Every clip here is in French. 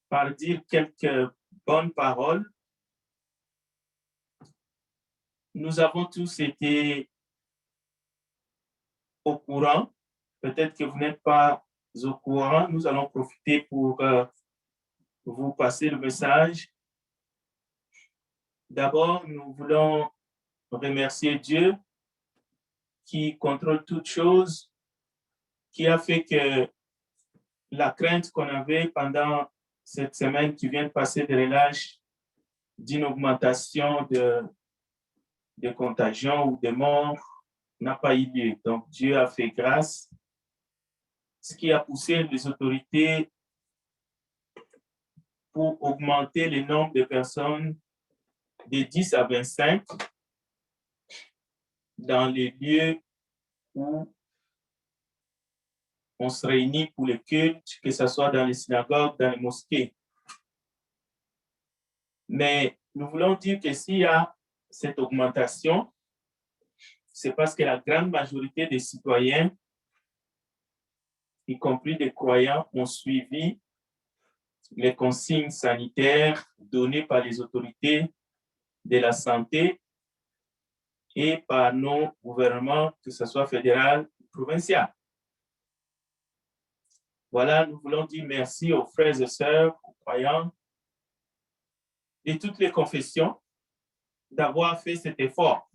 par dire quelques bonnes paroles. Nous avons tous été au courant. Peut-être que vous n'êtes pas au courant. Nous allons profiter pour vous passer le message. D'abord, nous voulons remercier Dieu qui contrôle toutes choses, qui a fait que la crainte qu'on avait pendant cette semaine qui vient de passer de relâche, d'une augmentation de contagion ou de morts, n'a pas eu lieu. Donc, Dieu a fait grâce, ce qui a poussé les autorités pour augmenter le nombre de personnes de 10 à 25 dans les lieux où on se réunit pour le culte, que ce soit dans les synagogues, dans les mosquées. Mais nous voulons dire que s'il y a cette augmentation, c'est parce que la grande majorité des citoyens, y compris des croyants, ont suivi les consignes sanitaires données par les autorités de la santé et par nos gouvernements, que ce soit fédéral ou provincial. Voilà, nous voulons dire merci aux frères et sœurs, aux croyants de toutes les confessions d'avoir fait cet effort.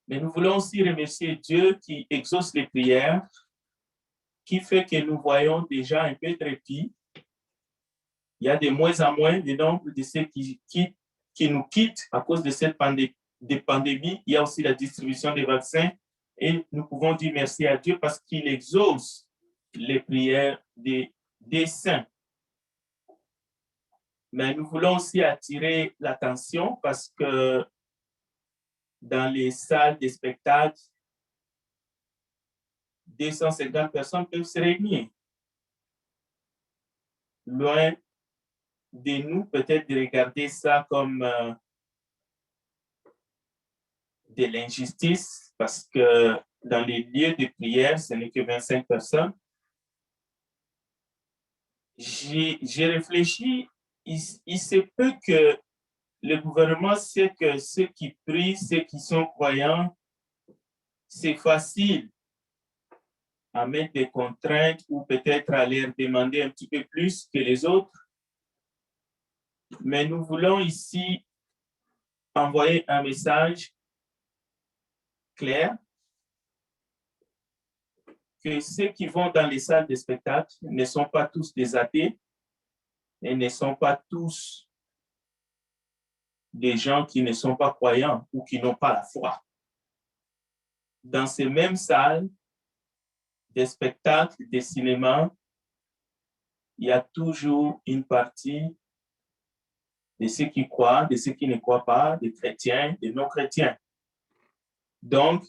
Mais nous voulons aussi remercier Dieu qui exauce les prières, qui fait que nous voyons déjà un peu de répit. Il y a de moins en moins le nombre de ceux qui nous quittent à cause de cette pandémie. Il y a aussi la distribution des vaccins et nous pouvons dire merci à Dieu parce qu'il exauce les prières des saints. Mais nous voulons aussi attirer l'attention parce que dans les salles de spectacle, 250 personnes peuvent se réunir. Loin de nous, peut-être de regarder ça comme de l'injustice, parce que dans les lieux de prière, ce n'est que 25 personnes. J'ai réfléchi, il se peut que le gouvernement sait que ceux qui prient, ceux qui sont croyants, c'est facile à mettre des contraintes ou peut-être à leur demander un petit peu plus que les autres. Mais nous voulons ici envoyer un message clair que ceux qui vont dans les salles de spectacle ne sont pas tous des athées et ne sont pas tous des gens qui ne sont pas croyants ou qui n'ont pas la foi. Dans ces mêmes salles de spectacle, de cinéma, il y a toujours une partie de ceux qui croient, de ceux qui ne croient pas, des chrétiens, des non-chrétiens. Donc,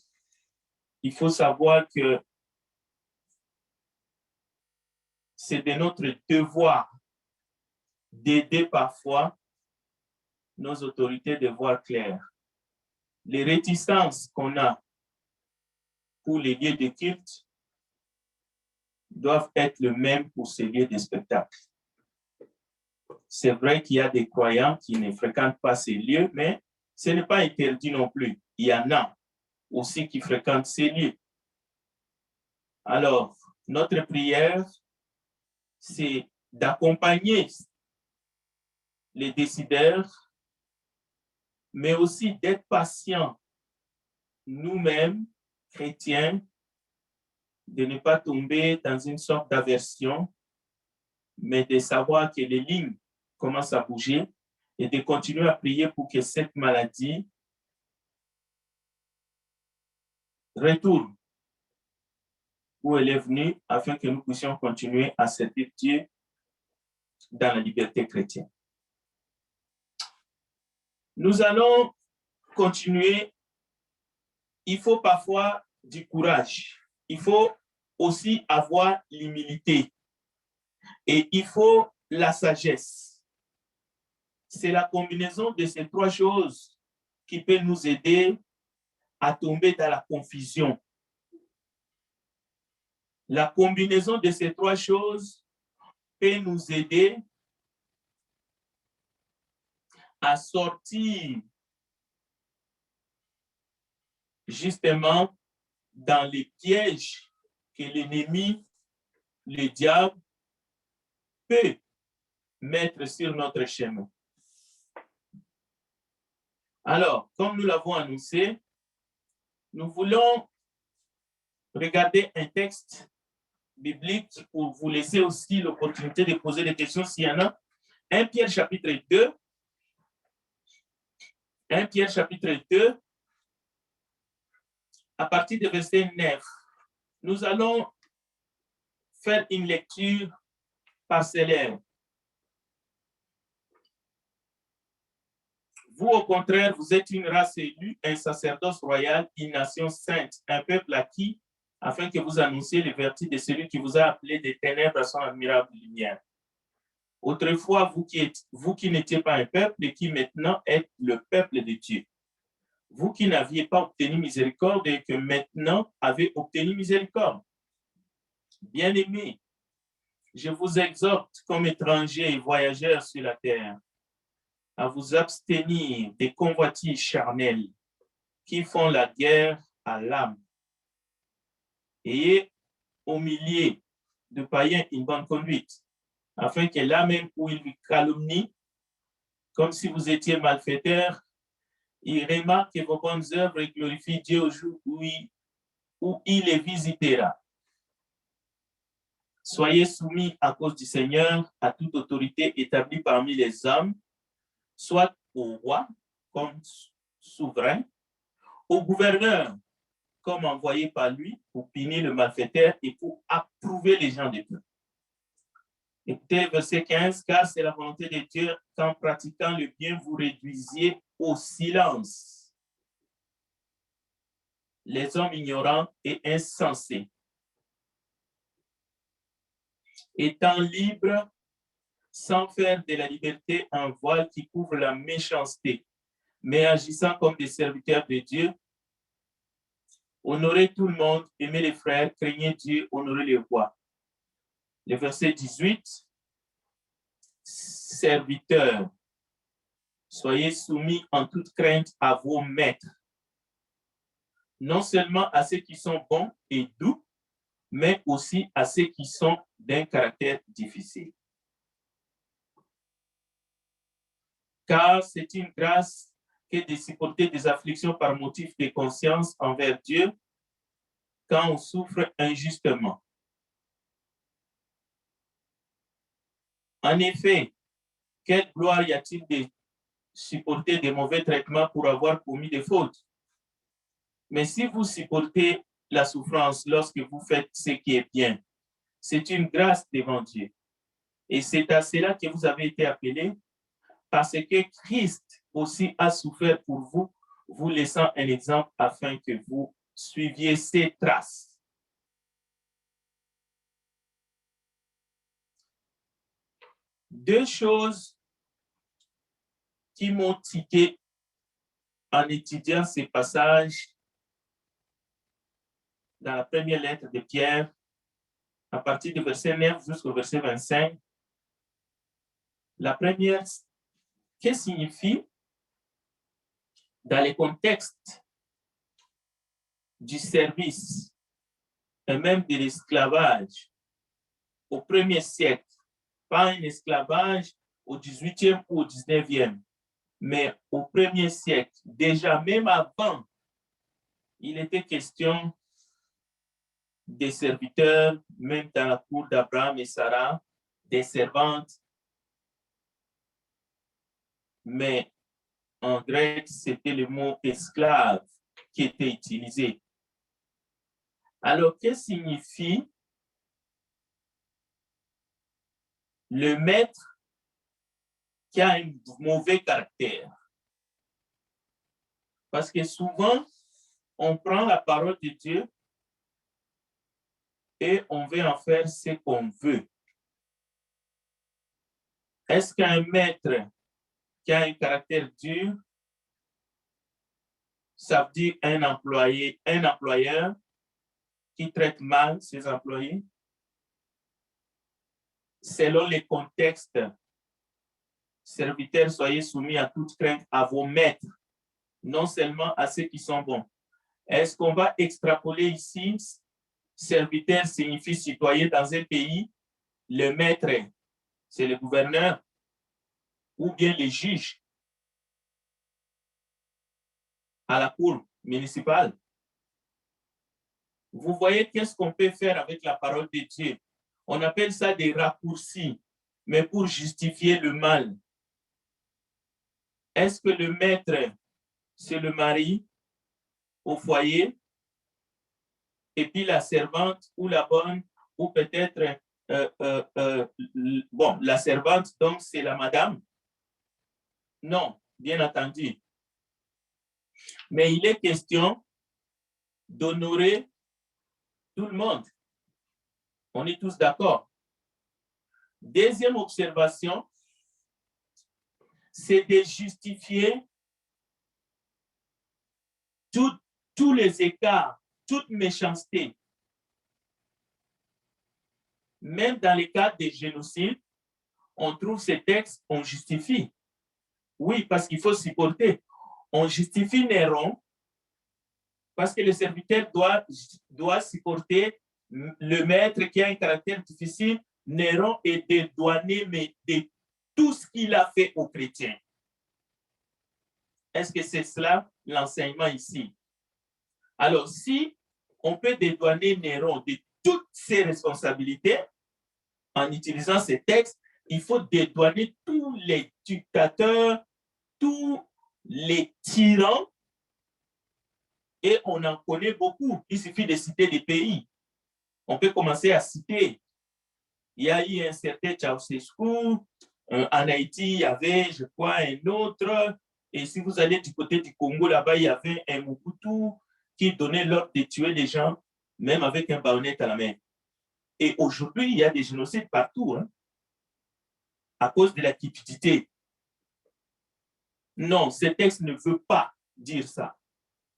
il faut savoir que c'est de notre devoir d'aider parfois nos autorités de voir clair. Les réticences qu'on a pour les lieux de culte doivent être les mêmes pour ces lieux de spectacle. C'est vrai qu'il y a des croyants qui ne fréquentent pas ces lieux, mais ce n'est pas interdit non plus. Il y en a aussi qui fréquentent ces lieux. Alors, notre prière, c'est d'accompagner les décideurs, mais aussi d'être patients nous-mêmes, chrétiens, de ne pas tomber dans une sorte d'aversion, mais de savoir que les lignes commencent à bouger et de continuer à prier pour que cette maladie retourne où elle est venue afin que nous puissions continuer à servir Dieu dans la liberté chrétienne. Nous allons continuer. Il faut parfois du courage. Il faut aussi avoir l'humilité. Et il faut la sagesse. C'est la combinaison de ces trois choses qui peut nous aider à tomber dans la confusion. La combinaison de ces trois choses peut nous aider à sortir justement dans les pièges que l'ennemi, le diable, peut mettre sur notre chemin. Alors, comme nous l'avons annoncé, nous voulons regarder un texte biblique pour vous laisser aussi l'opportunité de poser des questions s'il y en a. 1 Pierre chapitre 2. 1 Pierre chapitre 2, à partir du verset 9. Nous allons faire une lecture parcellaire. Vous, au contraire, vous êtes une race élue, un sacerdoce royal, une nation sainte, un peuple acquis, afin que vous annonciez les vertus de celui qui vous a appelé des ténèbres à son admirable lumière. Autrefois, vous qui n'étiez pas un peuple et qui maintenant êtes le peuple de Dieu. Vous qui n'aviez pas obtenu miséricorde et que maintenant avez obtenu miséricorde. Bien-aimés, je vous exhorte comme étrangers et voyageurs sur la terre à vous abstenir des convoitises charnelles qui font la guerre à l'âme. Ayez au milieu de païens une bonne conduite, afin que là même où ils vous calomnient, comme si vous étiez malfaiteurs, ils remarquent vos bonnes œuvres et glorifient Dieu au jour où il les visitera. Soyez soumis à cause du Seigneur à toute autorité établie parmi les hommes, soit au roi comme souverain, au gouverneur comme envoyé par lui pour punir le malfaiteur et pour approuver les gens de Dieu. Écoutez, verset 15, car c'est la volonté de Dieu qu'en pratiquant le bien, vous réduisiez au silence les hommes ignorants et insensés, étant libres sans faire de la liberté un voile qui couvre la méchanceté, mais agissant comme des serviteurs de Dieu, honorez tout le monde, aimez les frères, craignez Dieu, honorez les rois. Le verset 18, serviteurs, soyez soumis en toute crainte à vos maîtres, non seulement à ceux qui sont bons et doux, mais aussi à ceux qui sont d'un caractère difficile. Car c'est une grâce que de supporter des afflictions par motif de conscience envers Dieu quand on souffre injustement. En effet, quelle gloire y a-t-il de supporter des mauvais traitements pour avoir commis des fautes? Mais si vous supportez la souffrance lorsque vous faites ce qui est bien, c'est une grâce devant Dieu. Et c'est à cela que vous avez été appelés, parce que Christ aussi a souffert pour vous, vous laissant un exemple afin que vous suiviez ses traces. Deux choses qui m'ont tiqué en étudiant ces passages dans la première lettre de Pierre, à partir du verset 9 jusqu'au verset 25. La première, que signifie dans le contexte du service et même de l'esclavage au 1er siècle, pas un esclavage au 18e ou au 19e, mais au 1er siècle, déjà même avant, il était question des serviteurs, même dans la cour d'Abraham et Sarah, des servantes, mais en grec, c'était le mot esclave qui était utilisé. Alors, que signifie le maître qui a un mauvais caractère? Parce que souvent, on prend la parole de Dieu et on veut en faire ce qu'on veut. Est-ce qu'un maître qui a un caractère dur, ça veut dire un employeur qui traite mal ses employés? selon les contextes. Serviteurs, soyez soumis à toute crainte à vos maîtres, non seulement à ceux qui sont bons. Est-ce qu'on va extrapoler ici? Serviteur signifie citoyen dans un pays. Le maître, c'est le gouverneur ou bien les juges à la cour municipale. Vous voyez qu'est-ce qu'on peut faire avec la parole de Dieu. On appelle ça des raccourcis, mais pour justifier le mal. Est-ce que le maître, c'est le mari au foyer, et puis la servante ou la bonne, ou peut-être, bon, la servante, donc c'est la madame? Non, bien entendu. Mais il est question d'honorer tout le monde. On est tous d'accord. Deuxième observation, c'est de justifier tous les écarts, toute méchanceté. Même dans les cas des génocides, on trouve ces textes, on justifie. Oui, parce qu'il faut supporter. On justifie Néron parce que le serviteur doit supporter le maître qui a un caractère difficile. Néron est dédouané, mais de tout ce qu'il a fait aux chrétiens. Est-ce que c'est cela l'enseignement ici? Alors, si on peut dédouaner Néron de toutes ses responsabilités en utilisant ces textes, il faut dédouaner tous les dictateurs, tous les tyrans, et on en connaît beaucoup. Il suffit de citer des pays. On peut commencer à citer. Il y a eu un certain Ceausescu, en Haïti, il y avait, je crois, un autre. Et si vous allez du côté du Congo, là-bas, il y avait un Mobutu qui donnait l'ordre de tuer les gens, même avec un baïonnette à la main. Et aujourd'hui, il y a des génocides partout, hein, à cause de la cupidité. Non, ce texte ne veut pas dire ça.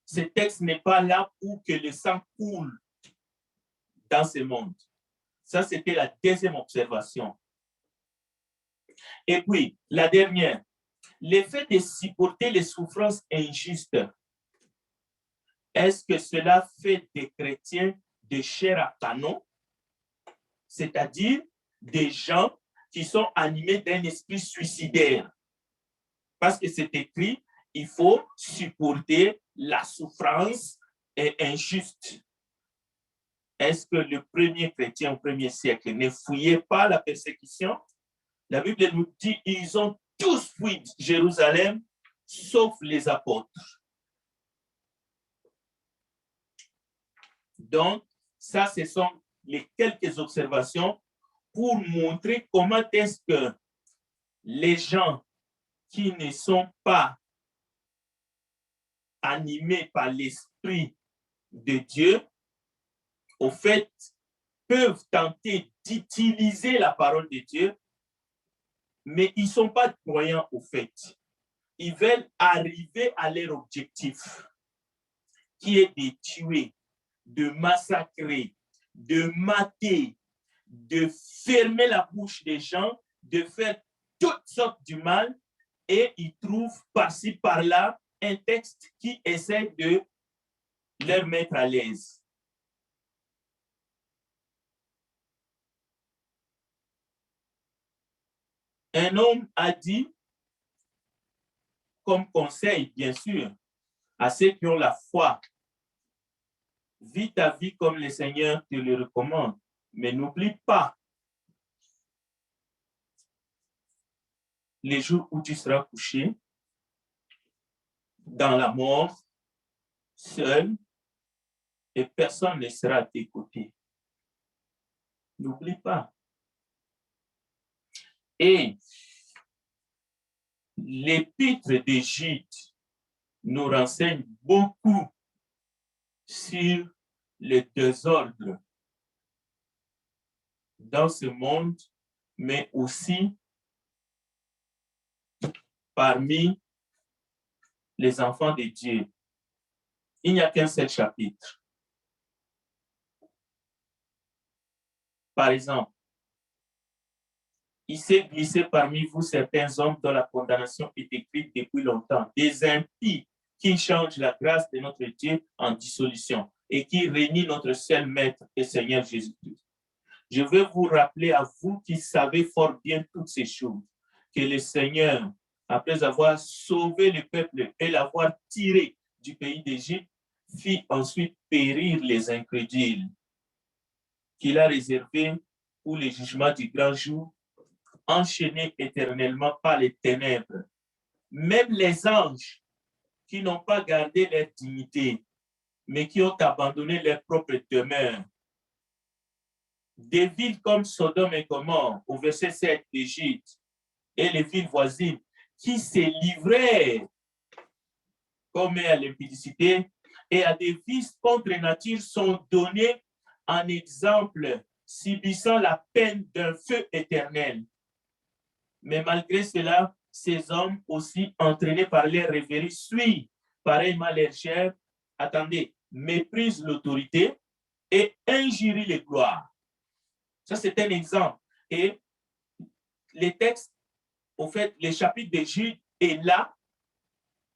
Ce texte n'est pas là pour que le sang coule dans ce monde. Ça, c'était la deuxième observation. Et puis, la dernière, le fait de supporter les souffrances injustes, est-ce que cela fait des chrétiens de chair à canon, c'est-à-dire des gens qui sont animés d'un esprit suicidaire? Parce que c'est écrit, il faut supporter la souffrance injuste. Est-ce que le premier chrétien au premier siècle ne fouillait pas la persécution? La Bible nous dit, ils ont tous fui Jérusalem, sauf les apôtres. Donc, ça, ce sont les quelques observations pour montrer comment est-ce que les gens qui ne sont pas animés par l'Esprit de Dieu, au fait, peuvent tenter d'utiliser la parole de Dieu, mais ils ne sont pas croyants au fait. Ils veulent arriver à leur objectif, qui est de tuer, de massacrer, de mater, de fermer la bouche des gens, de faire toutes sortes du mal, et ils trouvent par-ci, par-là un texte qui essaie de leur mettre à l'aise. Un homme a dit, comme conseil, bien sûr, à ceux qui ont la foi, vis ta vie comme le Seigneur te le recommande, mais n'oublie pas les jours où tu seras couché dans la mort, seul, et personne ne sera à tes côtés. N'oublie pas. Et l'épître d'Égypte nous renseigne beaucoup sur le désordre dans ce monde, mais aussi parmi les enfants de Dieu. Il n'y a qu'un seul chapitre. Par exemple, il s'est glissé parmi vous certains hommes dont la condamnation est écrite depuis longtemps, des impies qui changent la grâce de notre Dieu en dissolution et qui réunissent notre seul Maître et Seigneur Jésus-Christ. Je veux vous rappeler à vous qui savez fort bien toutes ces choses, que le Seigneur, après avoir sauvé le peuple et l'avoir tiré du pays d'Égypte, fit ensuite périr les incrédules, qu'il a réservés pour le jugement du grand jour, enchaînés éternellement par les ténèbres. Même les anges qui n'ont pas gardé leur dignité, mais qui ont abandonné leur propre demeure. Des villes comme Sodome et Gomorrhe, au verset 7 d'Égypte, et les villes voisines, qui se livraient comme à l'impudicité et à des vices contre nature, sont donnés en exemple, subissant la peine d'un feu éternel. Mais malgré cela, ces hommes aussi entraînés par les rêveries suivent pareillement leur chair, attendez, méprisent l'autorité et injurient les gloires. Ça, c'est un exemple. Et les textes, au fait, le chapitre de Jude est là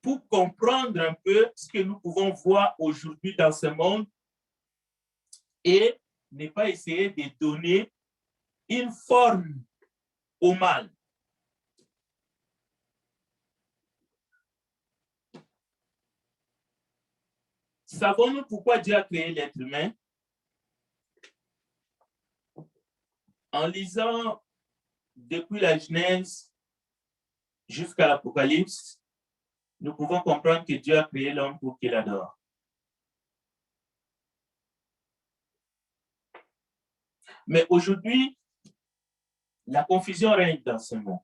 pour comprendre un peu ce que nous pouvons voir aujourd'hui dans ce monde et ne pas essayer de donner une forme au mal. Savons-nous pourquoi Dieu a créé l'être humain? En lisant depuis la Genèse jusqu'à l'Apocalypse, nous pouvons comprendre que Dieu a créé l'homme pour qu'il adore. Mais aujourd'hui, la confusion règne dans ce monde.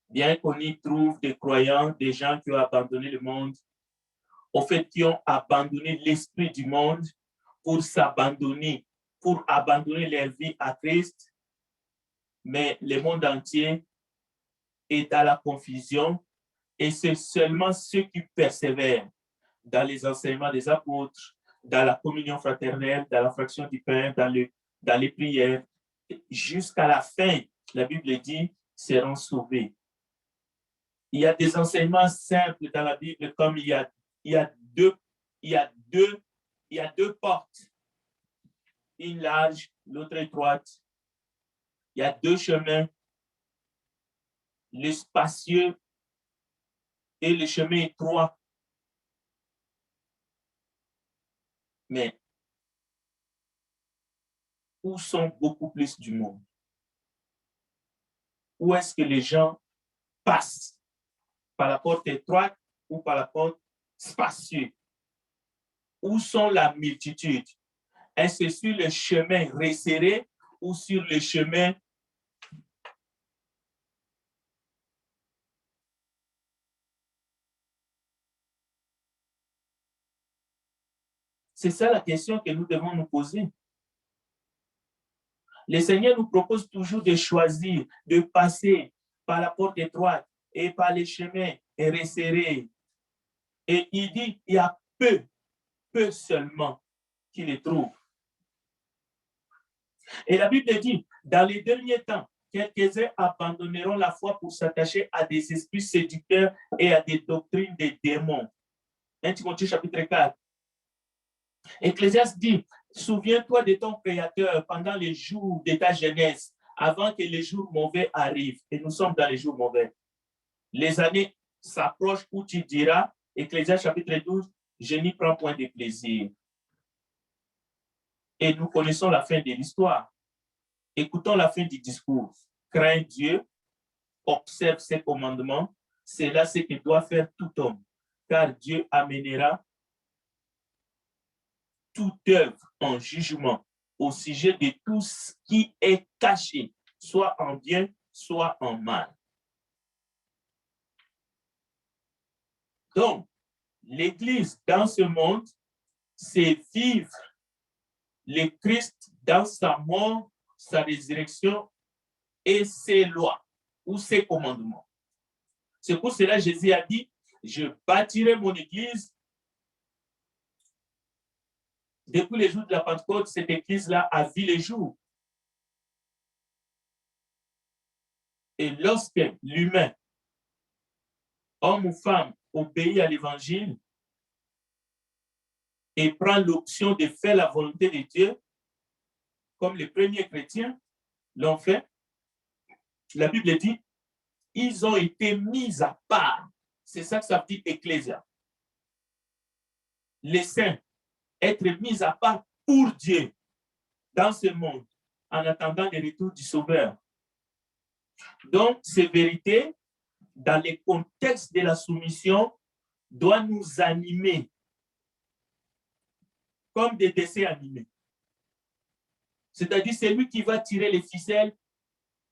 Bien qu'on y trouve des croyants, des gens qui ont abandonné le monde, au fait, qui ont abandonné l'esprit du monde pour abandonner leur vie à Christ, mais le monde entier est dans la confusion et c'est seulement ceux qui persévèrent dans les enseignements des apôtres, dans la communion fraternelle, dans la fraction du pain, dans les prières, jusqu'à la fin, la Bible dit, seront sauvés. Il y a des enseignements simples dans la Bible, comme il y a deux portes, une large, l'autre étroite. Il y a deux chemins, le spacieux et le chemin étroit. Mais où sont beaucoup plus du monde? Où est-ce que les gens passent? Par la porte étroite ou par la porte spacieuse? Où sont la multitude? Est-ce sur le chemin resserré ou sur le chemin C'est ça la question que nous devons nous poser. Le Seigneur nous propose toujours de choisir, de passer par la porte étroite et par les chemins resserrés. Et il dit, il y a peu seulement qui les trouvent. Et la Bible dit, dans les derniers temps, quelques-uns abandonneront la foi pour s'attacher à des esprits séducteurs et à des doctrines des démons. 1 Timothée chapitre 4. Ecclésiaste dit, souviens-toi de ton Créateur pendant les jours de ta jeunesse, avant que les jours mauvais arrivent. Et nous sommes dans les jours mauvais. Les années s'approchent où tu diras, Ecclésiaste chapitre 12, je n'y prends point de plaisir. Et nous connaissons la fin de l'histoire. Écoutons la fin du discours. Crains Dieu, observe ses commandements, c'est là ce que doit faire tout homme, car Dieu amènera toute œuvre en jugement au sujet de tout ce qui est caché, soit en bien, soit en mal. Donc, l'Église dans ce monde, c'est vivre le Christ dans sa mort, sa résurrection et ses lois ou ses commandements. C'est pour cela que Jésus a dit, je bâtirai mon Église Depuis les jours de la Pentecôte, cette église-là a vu les jours. Et lorsque l'humain, homme ou femme, obéit à l'évangile et prend l'option de faire la volonté de Dieu, comme les premiers chrétiens l'ont fait, la Bible dit, ils ont été mis à part. C'est ça que ça veut dire ecclésia. Les saints, être mis à part pour Dieu dans ce monde, en attendant le retour du Sauveur. Donc, ces vérités, dans le contexte de la soumission, doivent nous animer comme des dessins animés. C'est-à-dire, c'est lui qui va tirer les ficelles.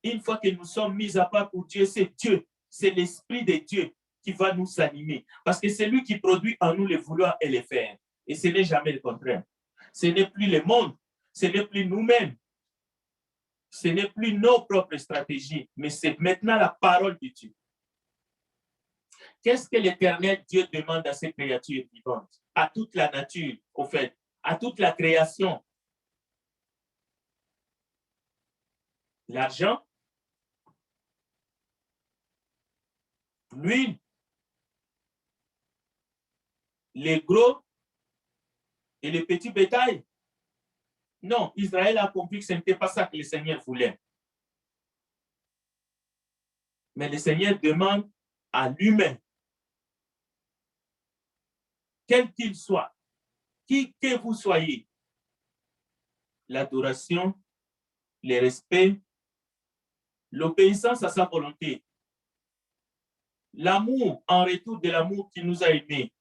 Une fois que nous sommes mis à part pour Dieu, c'est l'Esprit de Dieu qui va nous animer. Parce que c'est lui qui produit en nous les vouloir et les faire. Et ce n'est jamais le contraire. Ce n'est plus le monde, ce n'est plus nous-mêmes. Ce n'est plus nos propres stratégies, mais c'est maintenant la parole de Dieu. Qu'est-ce que l'Éternel Dieu demande à ses créatures vivantes, à toute la nature, au fait, à toute la création? L'argent, l'huile, les gros et les petits bétails. Non, Israël a compris que ce n'était pas ça que le Seigneur voulait. Mais le Seigneur demande à l'humain, quel qu'il soit, qui que vous soyez, l'adoration, le respect, l'obéissance à sa volonté, l'amour en retour de l'amour qui nous a aimés.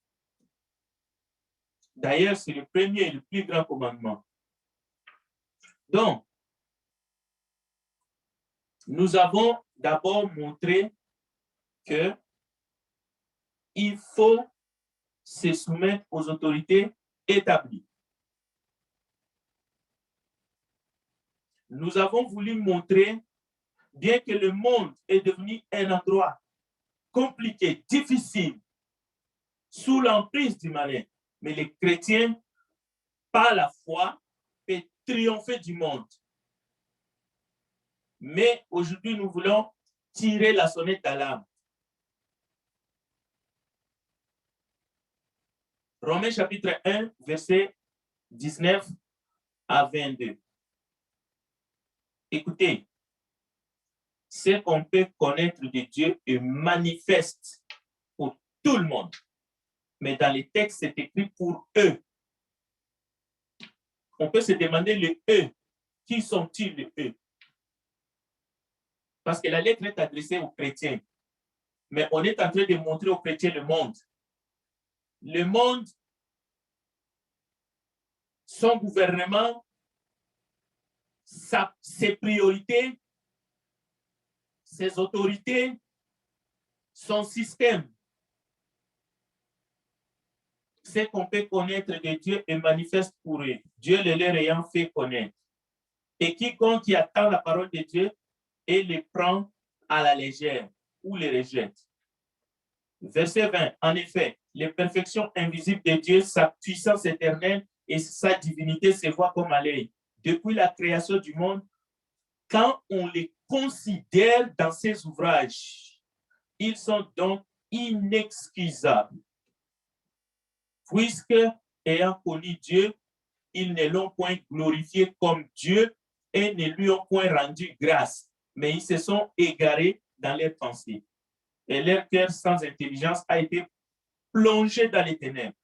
D'ailleurs, c'est le premier et le plus grand commandement. Donc, nous avons d'abord montré que il faut se soumettre aux autorités établies. Nous avons voulu montrer, bien que le monde est devenu un endroit compliqué, difficile, sous l'emprise du malin, mais les chrétiens, par la foi, peuvent triompher du monde. Mais aujourd'hui, nous voulons tirer la sonnette d'alarme. Romains chapitre 1, verset 19 à 22. Écoutez, ce qu'on peut connaître de Dieu est manifeste pour tout le monde. Mais dans les textes, c'est écrit pour eux. On peut se demander les eux. Qui sont-ils les eux? Parce que la lettre est adressée aux chrétiens. Mais on est en train de montrer aux chrétiens le monde. Le monde, son gouvernement, ses priorités, ses autorités, son système. Ce qu'on peut connaître de Dieu est manifeste pour eux. Dieu le leur ayant fait connaître. Et quiconque qui attend la parole de Dieu et les prend à la légère ou les rejette. Verset 20. En effet, les perfections invisibles de Dieu, sa puissance éternelle et sa divinité se voient comme à l'œil. Depuis la création du monde, quand on les considère dans ses ouvrages, ils sont donc inexcusables. Puisque, ayant connu Dieu, ils ne l'ont point glorifié comme Dieu et ne lui ont point rendu grâce, mais ils se sont égarés dans leurs pensées. Et leur cœur sans intelligence a été plongé dans les ténèbres.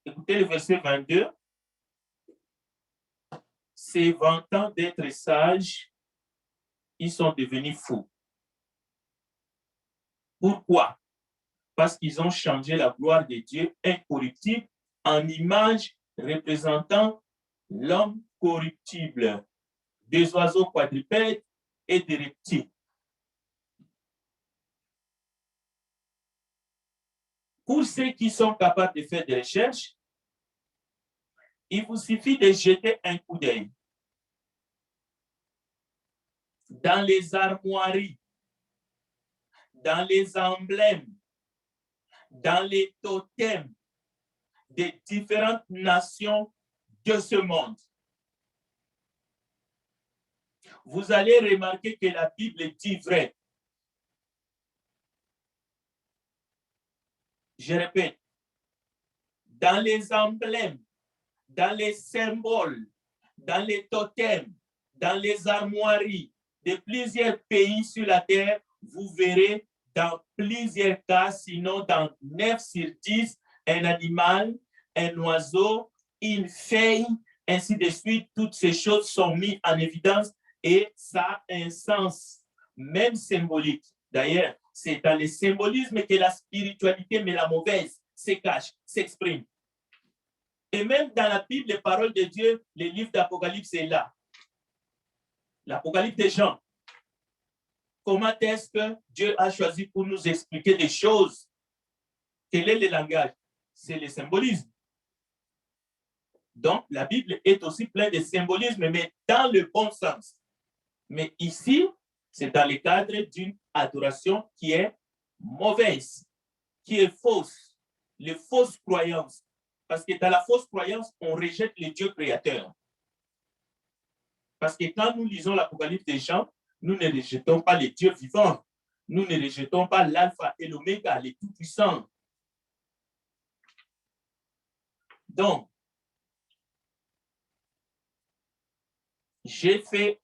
Écoutez le verset 22. Se vantant d'être sages, ils sont devenus fous. Pourquoi? Parce qu'ils ont changé la gloire de Dieu incorruptible en image représentant l'homme corruptible, des oiseaux quadrupèdes et des reptiles. Pour ceux qui sont capables de faire des recherches, il vous suffit de jeter un coup d'œil dans les armoiries, dans les emblèmes, dans les totems des différentes nations de ce monde. Vous allez remarquer que la Bible dit vrai. Je répète, dans les emblèmes, dans les symboles, dans les totems, dans les armoiries de plusieurs pays sur la terre, vous verrez dans plusieurs cas, sinon dans 9 sur 10, un animal, un oiseau, une feuille, ainsi de suite. Toutes ces choses sont mises en évidence et ça a un sens, même symbolique. D'ailleurs, c'est dans le symbolisme que la spiritualité, mais la mauvaise, se cache, s'exprime. Et même dans la Bible, les paroles de Dieu, les livres d'Apocalypse est là. L'Apocalypse des Jean. Comment est-ce que Dieu a choisi pour nous expliquer des choses? Quel est le langage? C'est le symbolisme. Donc, la Bible est aussi pleine de symbolisme, mais dans le bon sens. Mais ici, c'est dans le cadre d'une adoration qui est mauvaise, qui est fausse, les fausses croyances. Parce que dans la fausse croyance, on rejette le Dieu créateur. Parce que quand nous lisons l'Apocalypse des Jean, nous ne rejetons pas le Dieu vivant. Nous ne rejetons pas l'alpha et l'oméga, les tout-puissants. Donc, j'ai fait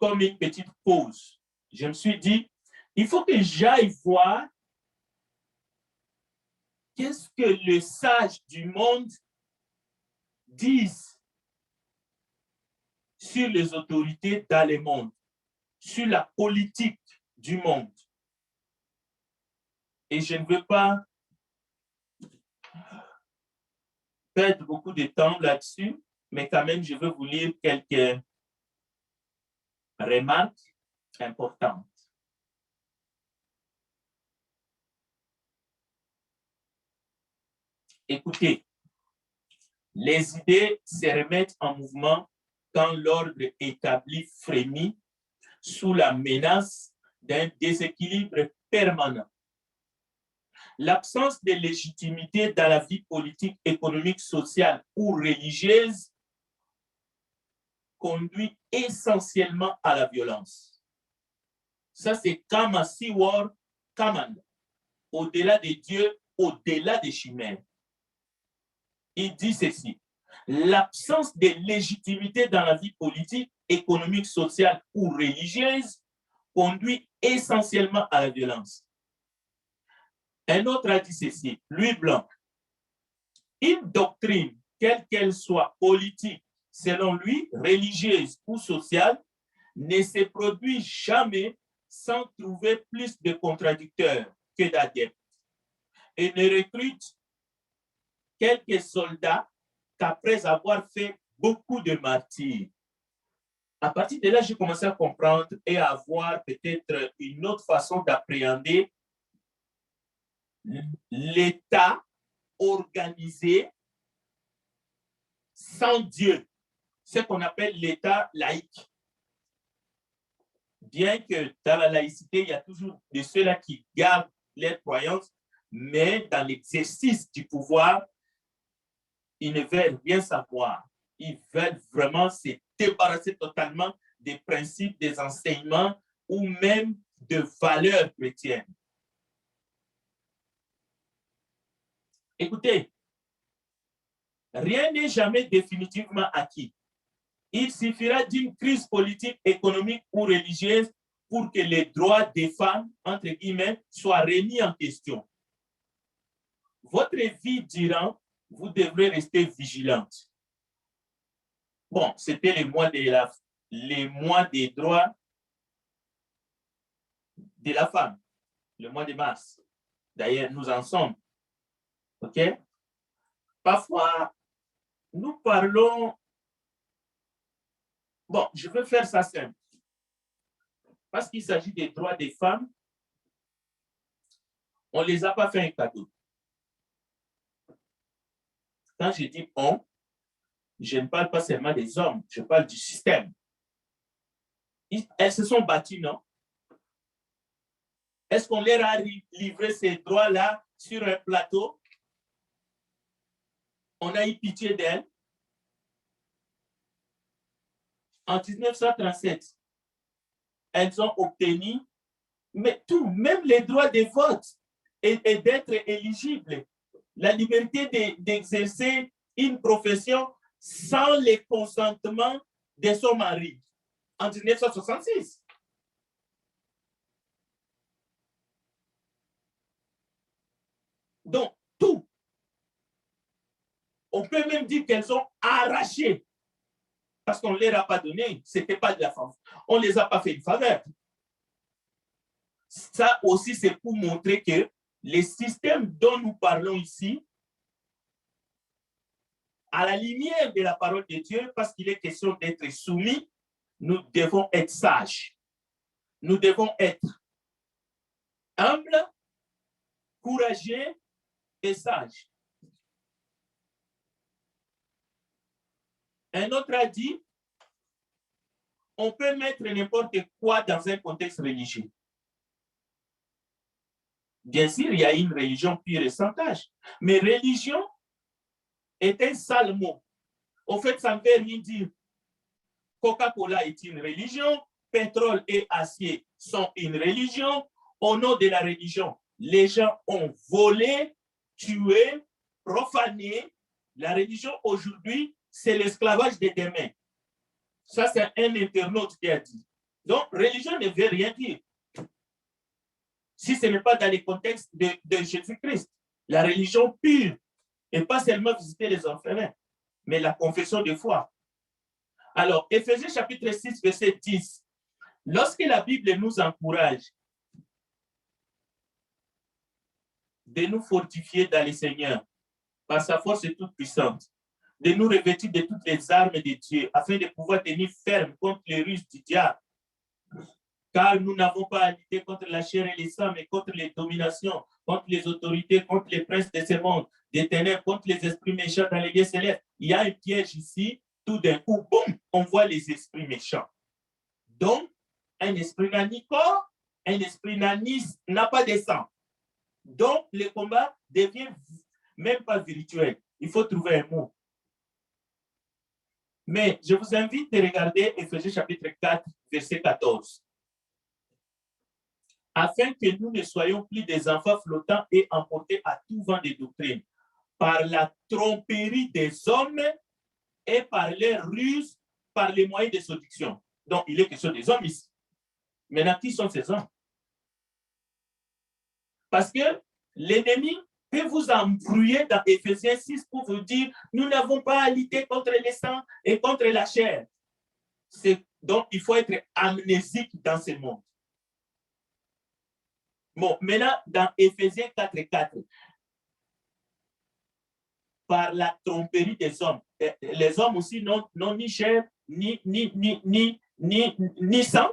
comme une petite pause. Je me suis dit, il faut que j'aille voir qu'est-ce que les sages du monde disent sur les autorités dans le monde, sur la politique du monde. Et je ne veux pas perdre beaucoup de temps là-dessus, mais quand même, je veux vous lire quelques remarques importantes. Écoutez, les idées se remettent en mouvement quand l'ordre établi frémit sous la menace d'un déséquilibre permanent. L'absence de légitimité dans la vie politique, économique, sociale ou religieuse conduit essentiellement à la violence. Ça, c'est Kama Siwar Kamanda. Au-delà de Dieu, au-delà des chimères. Il dit ceci. L'absence de légitimité dans la vie politique, économique, sociale ou religieuse conduit essentiellement à la violence. Un autre a dit ceci, Louis Blanc. Une doctrine, quelle qu'elle soit politique, selon lui, religieuse ou sociale, ne se produit jamais sans trouver plus de contradicteurs que d'adeptes et ne recrute quelques soldats qu'après avoir fait beaucoup de martyrs. À partir de là, j'ai commencé à comprendre et à avoir peut-être une autre façon d'appréhender l'État organisé sans Dieu, ce qu'on appelle l'État laïque. Bien que dans la laïcité, il y a toujours de ceux-là qui gardent leurs croyances, mais dans l'exercice du pouvoir, ils ne veulent rien savoir. Ils veulent vraiment se débarrasser totalement des principes, des enseignements ou même de valeurs chrétiennes. Écoutez, rien n'est jamais définitivement acquis. Il suffira d'une crise politique, économique ou religieuse pour que les droits des femmes, entre guillemets, soient remis en question. Votre vie durant, vous devrez rester vigilante. Bon, c'était les mois des droits de la femme, le mois de mars. D'ailleurs, nous en sommes. OK? Parfois, nous parlons... Bon, je veux faire ça simple. Parce qu'il s'agit des droits des femmes, on ne les a pas fait un cadeau. Quand je dis on, je ne parle pas seulement des hommes, je parle du système. Elles se sont battues, non? Est-ce qu'on leur a livré ces droits-là sur un plateau? On a eu pitié d'elle. En 1937, elles ont obtenu mais tout, même les droits de vote et d'être éligibles, la liberté d'exercer une profession sans le consentement de son mari en 1966. Donc, tout. On peut même dire qu'elles ont arraché parce qu'on ne leur a pas donné, ce n'était pas de la faveur. On ne les a pas fait une faveur. Ça aussi, c'est pour montrer que les systèmes dont nous parlons ici, à la lumière de la parole de Dieu, parce qu'il est question d'être soumis, nous devons être sages. Nous devons être humbles, courageux et sages. Un autre a dit, on peut mettre n'importe quoi dans un contexte religieux. Bien sûr, il y a une religion pure et sans tâche, mais religion est un sale mot. Au fait, ça ne veut rien dire. Coca-Cola est une religion, pétrole et acier sont une religion. Au nom de la religion, les gens ont volé, tué, profané. La religion aujourd'hui, c'est l'esclavage de demain. Ça, c'est un internaute qui a dit. Donc, religion ne veut rien dire. Si ce n'est pas dans le contexte de Jésus-Christ, la religion pure, et pas seulement visiter les orphelins, mais la confession de foi. Alors, Éphésiens chapitre 6, verset 10, lorsque la Bible nous encourage de nous fortifier dans le Seigneur, par sa force toute puissante, de nous revêtir de toutes les armes de Dieu, afin de pouvoir tenir ferme contre les ruses du diable, car nous n'avons pas à lutter contre la chair et les sangs, mais contre les dominations, contre les autorités, contre les princes de ce monde, des ténèbres, contre les esprits méchants dans les lieux célestes. Il y a un piège ici, tout d'un coup, boum, on voit les esprits méchants. Donc, un esprit n'a ni corps, un esprit n'a pas de sang. Donc, le combat devient même pas virtuel. Il faut trouver un mot. Mais je vous invite à regarder Éphésiens chapitre 4, verset 14. Afin que nous ne soyons plus des enfants flottants et emportés à tout vent de doctrine, par la tromperie des hommes et par les ruses, par les moyens de séduction. Donc, il est question des hommes ici. Maintenant, qui sont ces hommes? Parce que l'ennemi peut vous embrouiller dans Éphésiens 6 pour vous dire, nous n'avons pas à lutter contre les sangs et contre la chair. Donc, il faut être amnésique dans ce monde. Bon, maintenant, dans Éphésiens 4:4, par la tromperie des hommes, les hommes aussi n'ont ni chair, ni sang.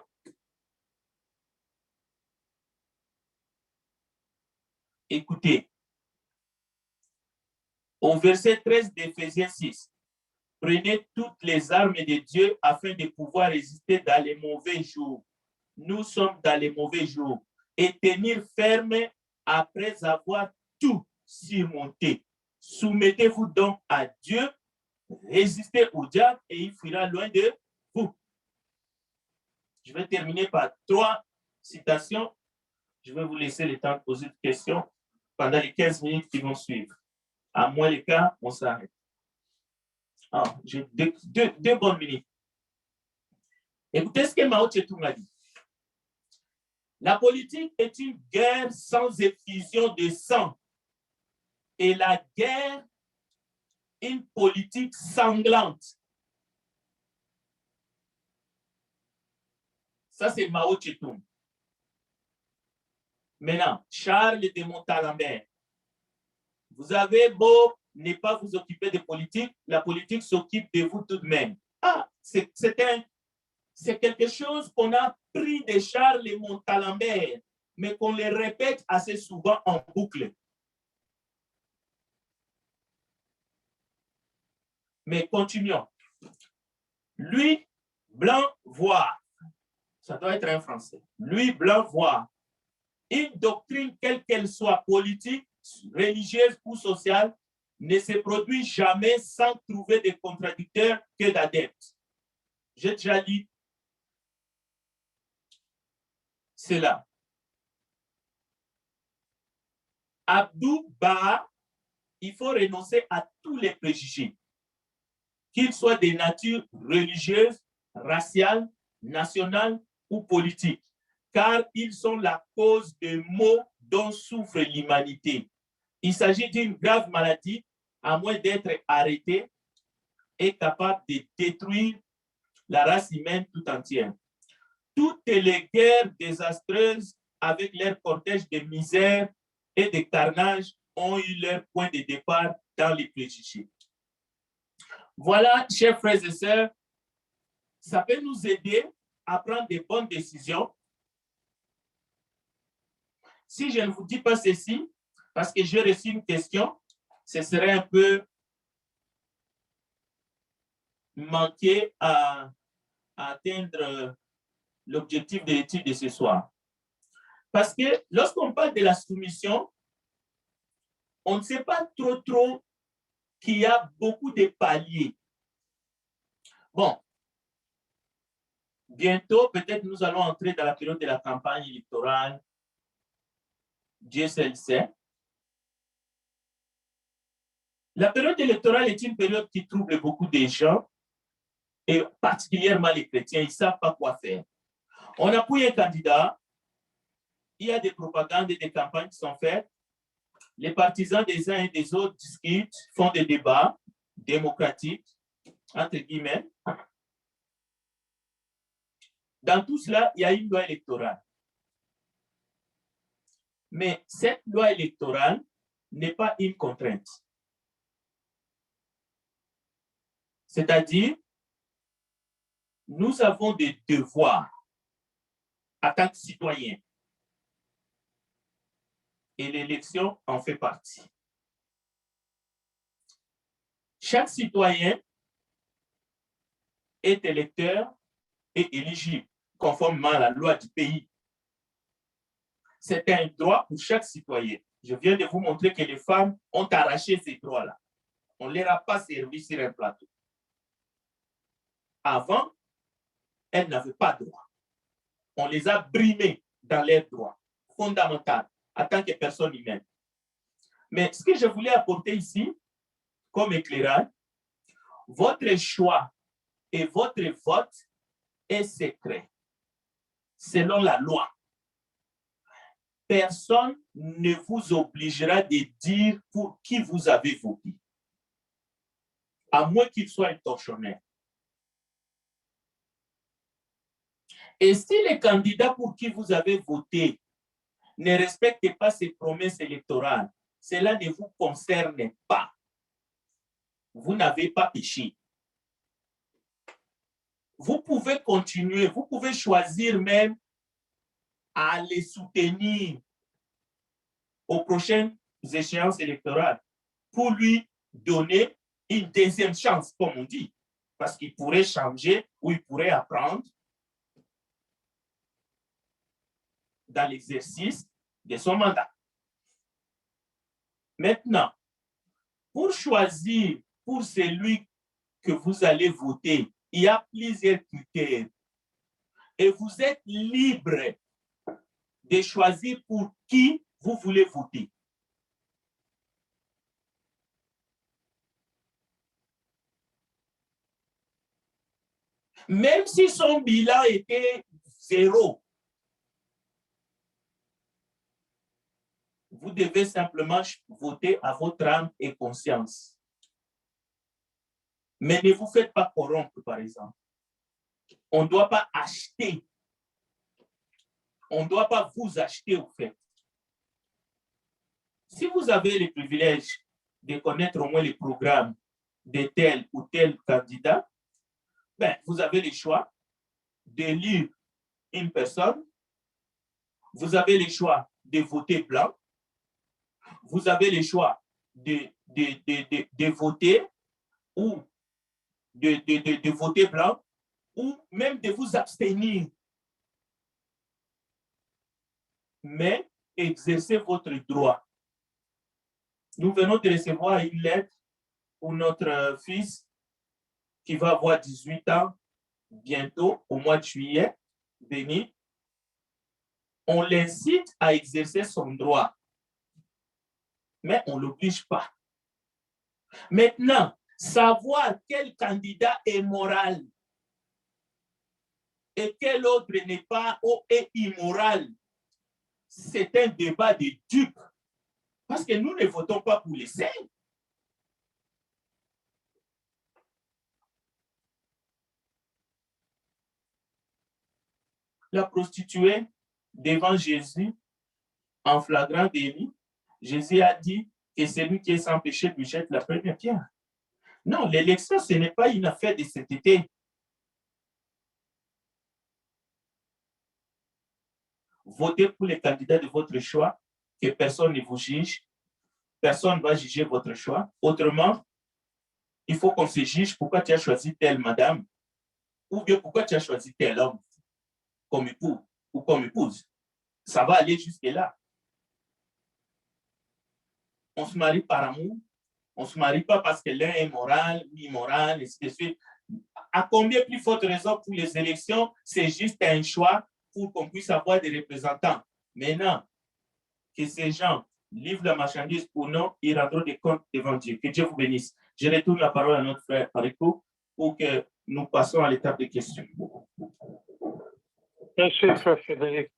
Écoutez, au verset 13 d'Éphésiens 6, prenez toutes les armes de Dieu afin de pouvoir résister dans les mauvais jours. Nous sommes dans les mauvais jours. Et tenir ferme après avoir tout surmonté. Soumettez-vous donc à Dieu, résistez au diable et il fuira loin de vous. Je vais terminer par 3 citations. Je vais vous laisser le temps de poser des questions pendant les 15 minutes qui vont suivre. À moins le cas, on s'arrête. J'ai deux bonnes minutes. Écoutez ce que Mao Tse-tung a dit. La politique est une guerre sans effusion de sang. Et la guerre, une politique sanglante. Ça, c'est Mao Tse-tung. Maintenant, Charles de Montalembert. Vous avez beau ne pas vous occuper de politique, la politique s'occupe de vous tout de même. C'est quelque chose qu'on a pris de Charles de Montalembert, mais qu'on le répète assez souvent en boucle. Mais continuons. Lui, blanc, voir. Ça doit être un français. Lui, blanc, voir. Une doctrine, quelle qu'elle soit, politique, religieuse ou sociale, ne se produit jamais sans trouver des contradicteurs que d'adeptes. J'ai déjà dit cela. Abdou Baha, il faut renoncer à tous les préjugés, qu'ils soient de nature religieuse, raciale, nationale ou politique, car ils sont la cause des maux dont souffre l'humanité. Il s'agit d'une grave maladie, à moins d'être arrêtée, et capable de détruire la race humaine tout entière. Toutes les guerres désastreuses, avec leur cortège de misère et de carnage, ont eu leur point de départ dans les préjugés. Voilà, chers frères et sœurs, ça peut nous aider à prendre des bonnes décisions. Si je ne vous dis pas ceci, parce que j'ai reçu une question, ce serait un peu manquer à atteindre l'objectif de l'étude de ce soir. Parce que lorsqu'on parle de la soumission, on ne sait pas trop qu'il y a beaucoup de paliers. Bon, bientôt, peut-être nous allons entrer dans la période de la campagne électorale. Dieu seul le sait. La période électorale est une période qui trouble beaucoup de gens, et particulièrement les chrétiens, ils ne savent pas quoi faire. On appuie un candidat, il y a des propagandes et des campagnes qui sont faites, les partisans des uns et des autres discutent, font des débats démocratiques, entre guillemets. Dans tout cela, il y a une loi électorale. Mais cette loi électorale n'est pas une contrainte. C'est-à-dire, nous avons des devoirs en tant que citoyens. Et l'élection en fait partie. Chaque citoyen est électeur et éligible, conformément à la loi du pays. C'est un droit pour chaque citoyen. Je viens de vous montrer que les femmes ont arraché ces droits-là. On ne leur a pas servi sur un plateau. Avant, elles n'avaient pas de droit. On les a brimées dans leurs droits fondamentaux en tant que personne humaine. Mais ce que je voulais apporter ici, comme éclairage, votre choix et votre vote est secret, selon la loi. Personne ne vous obligera de dire pour qui vous avez voté, à moins qu'il soit un tortionnaire. Et si les candidats pour qui vous avez voté ne respectent pas ces promesses électorales, cela ne vous concerne pas. Vous n'avez pas péché. Vous pouvez continuer, vous pouvez choisir même à les soutenir aux prochaines échéances électorales pour lui donner une deuxième chance, comme on dit, parce qu'il pourrait changer ou il pourrait apprendre dans l'exercice de son mandat. Maintenant, pour choisir pour celui que vous allez voter, il y a plusieurs critères et vous êtes libre de choisir pour qui vous voulez voter. Même si son bilan était 0, vous devez simplement voter à votre âme et conscience. Mais ne vous faites pas corrompre, par exemple. On ne doit pas acheter. On ne doit pas vous acheter, au fait. Si vous avez le privilège de connaître au moins les programmes de tel ou tel candidat, ben, vous avez le choix d'élire une personne. Vous avez le choix de voter blanc. Vous avez le choix de voter ou de voter blanc ou même de vous abstenir. Mais exercez votre droit. Nous venons de recevoir une lettre pour notre fils qui va avoir 18 ans bientôt, au mois de juillet, béni. On l'incite à exercer son droit, mais on ne l'oblige pas. Maintenant, savoir quel candidat est moral et quel autre n'est pas ou est immoral, c'est un débat de dupes. Parce que nous ne votons pas pour les saints. La prostituée devant Jésus en flagrant délit, Jésus a dit que celui qui est sans péché lui jette la première pierre. Non, l'élection, ce n'est pas une affaire de cet été. Votez pour les candidats de votre choix, que personne ne vous juge. Personne ne va juger votre choix. Autrement, il faut qu'on se juge pourquoi tu as choisi telle madame ou bien pourquoi tu as choisi tel homme comme époux ou comme épouse. Ça va aller jusque-là. On se marie par amour. On ne se marie pas parce que l'un est moral, immoral, et ainsi de suite. À combien plus forte raison pour les élections, c'est juste un choix pour qu'on puisse avoir des représentants. Maintenant, que ces gens livrent la marchandise ou non, ils rendront des comptes devant Dieu. Que Dieu vous bénisse. Je retourne la parole à notre frère Parico pour que nous passions à l'étape des questions. Merci, frère Frédéric.